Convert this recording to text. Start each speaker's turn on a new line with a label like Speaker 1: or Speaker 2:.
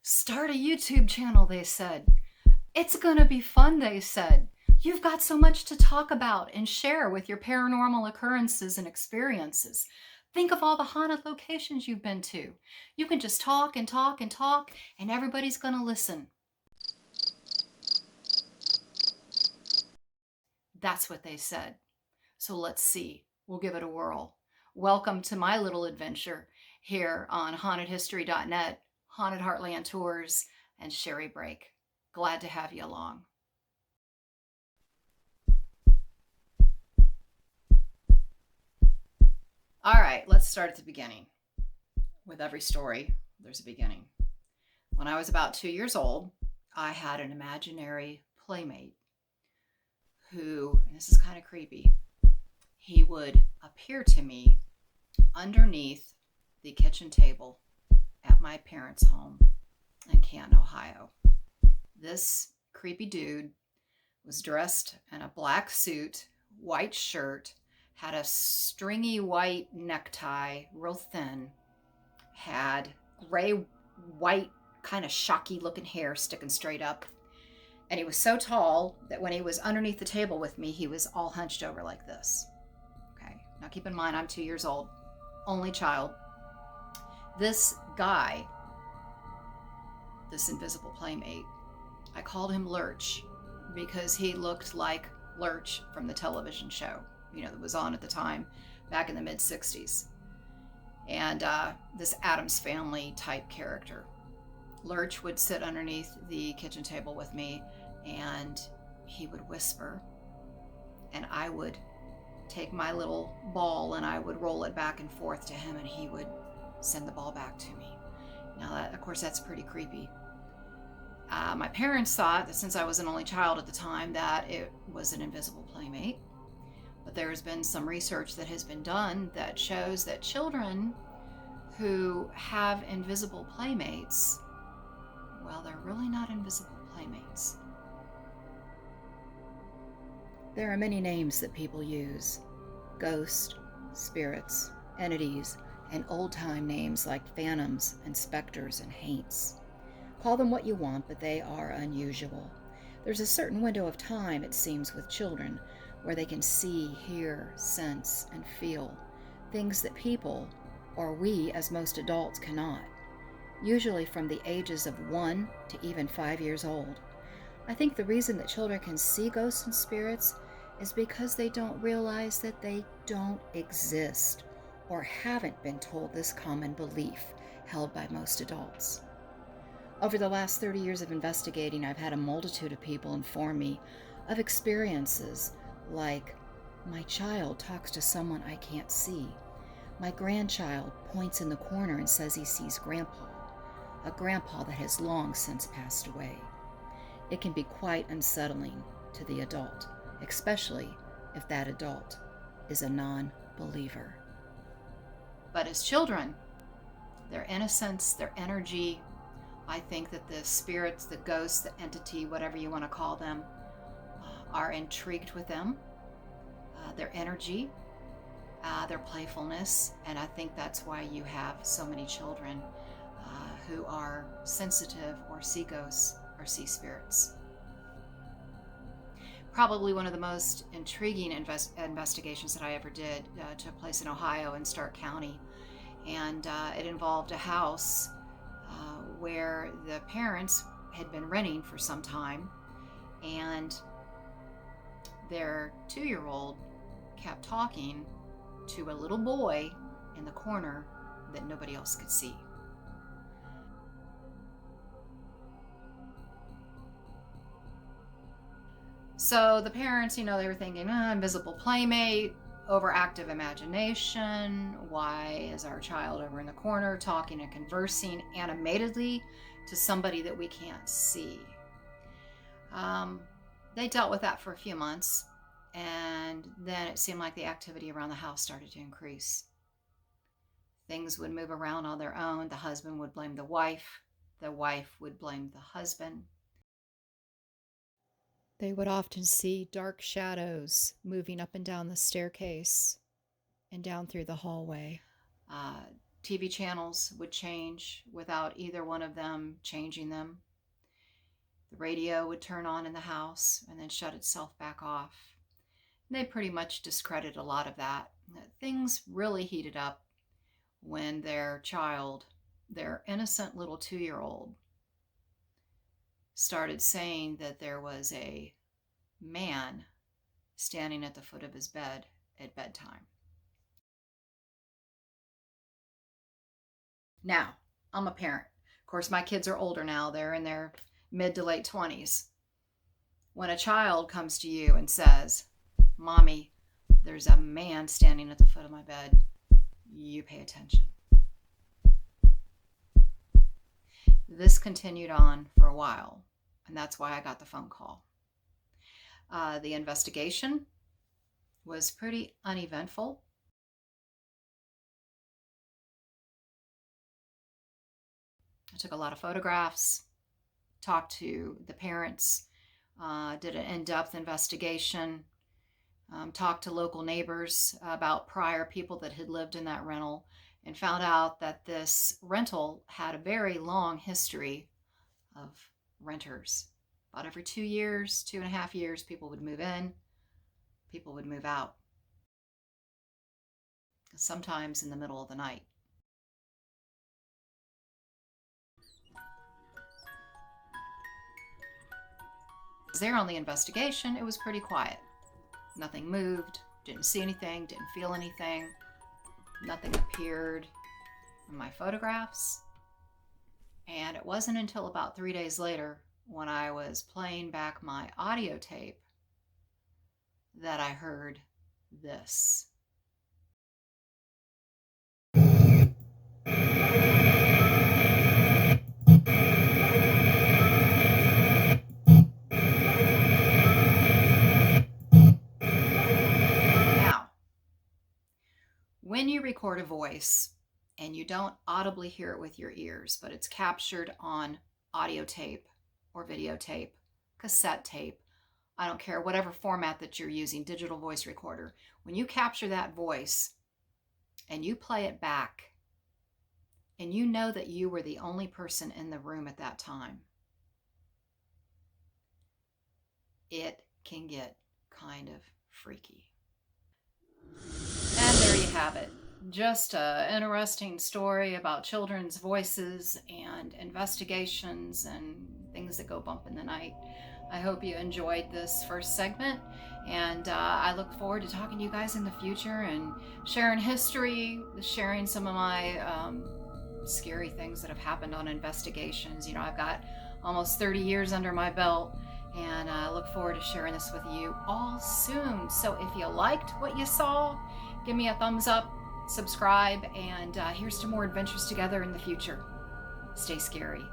Speaker 1: Start a YouTube channel, they said. It's gonna be fun, they said. You've got so much to talk about and share with your paranormal occurrences and experiences. Think of all the haunted locations you've been to. You can just talk and talk and talk, and everybody's gonna listen. That's what they said. So let's see. We'll give it a whirl. Welcome to my little adventure here on hauntedhistory.net, Haunted Heartland Tours, and Sherri Break. Glad to have you along. All right, let's start at the beginning. With every story, there's a beginning. When I was about 2 years old, I had an imaginary playmate who, and this is kind of creepy, he would appear to me underneath the kitchen table at my parents' home in Canton, Ohio. This creepy dude was dressed in a black suit, white shirt, had a stringy white necktie, real thin, had gray, white, kind of shocky looking hair sticking straight up. And he was so tall that when he was underneath the table with me, he was all hunched over like this. Okay, now keep in mind, I'm 2 years old, only child. This guy, this invisible playmate, I called him Lurch because he looked like Lurch from the television show, that was on at the time back in the mid 60s. And this Addams Family type character. Lurch would sit underneath the kitchen table with me and he would whisper, and I would take my little ball and I would roll it back and forth to him and he would send the ball back to me. Now, that, of course, that's pretty creepy. My parents thought that since I was an only child at the time that it was an invisible playmate. But there has been some research that has been done that shows that children who have invisible playmates, well, they're really not invisible playmates. There are many names that people use: ghosts, spirits, entities, and old-time names like phantoms and specters and haints. Call them what you want, but they are unusual. There's a certain window of time, it seems, with children where they can see, hear, sense, and feel things that people, or we as most adults, cannot, usually from the ages of 1 to even 5 years old. I think the reason that children can see ghosts and spirits is because they don't realize that they don't exist or haven't been told this common belief held by most adults. Over the last 30 years of investigating, I've had a multitude of people inform me of experiences like, my child talks to someone I can't see. My grandchild points in the corner and says he sees Grandpa, a grandpa that has long since passed away. It can be quite unsettling to the adult, especially if that adult is a non-believer. But as children, their innocence, their energy, I think that the spirits, the ghosts, the entity, whatever you want to call them, are intrigued with them, their energy, their playfulness, and I think that's why you have so many children who are sensitive or see ghosts or see spirits. Probably one of the most intriguing investigations that I ever did took place in Ohio in Stark County, and it involved a house where the parents had been renting for some time, and their 2-year-old kept talking to a little boy in the corner that nobody else could see. So the parents, they were thinking, invisible playmate, overactive imagination. Why is our child over in the corner talking and conversing animatedly to somebody that we can't see? They dealt with that for a few months, and then it seemed like the activity around the house started to increase. Things would move around on their own. The husband would blame the wife would blame the husband. They would often see dark shadows moving up and down the staircase and down through the hallway. TV channels would change without either one of them changing them. The radio would turn on in the house and then shut itself back off. And they pretty much discredited a lot of that. Things really heated up when their child, their innocent little 2-year-old, started saying that there was a man standing at the foot of his bed at bedtime. Now, I'm a parent. Of course, my kids are older now. They're in their mid to late 20s. When a child comes to you and says, "Mommy, there's a man standing at the foot of my bed," you pay attention. This continued on for a while, and that's why I got the phone call. The investigation was pretty uneventful. I took a lot of photographs, talked to the parents, did an in-depth investigation, talked to local neighbors about prior people that had lived in that rental, and found out that this rental had a very long history of renters. About every 2 years, 2.5 years, people would move in, people would move out. Sometimes in the middle of the night. There on the investigation, it was pretty quiet. Nothing moved, didn't see anything, didn't feel anything. Nothing appeared in my photographs. And it wasn't until about 3 days later, when I was playing back my audio tape, that I heard this. Now, when you record a voice and you don't audibly hear it with your ears, but it's captured on audio tape or videotape, cassette tape, I don't care, whatever format that you're using, digital voice recorder, when you capture that voice and you play it back and you know that you were the only person in the room at that time, it can get kind of freaky. And there you have it. Just an interesting story about children's voices and investigations and things that go bump in the night. I hope you enjoyed this first segment, and I look forward to talking to you guys in the future and sharing history, sharing some of my scary things that have happened on investigations. You know, I've got almost 30 years under my belt, and I look forward to sharing this with you all soon. So if you liked what you saw, give me a thumbs up, subscribe, and here's to more adventures together in the future. Stay scary.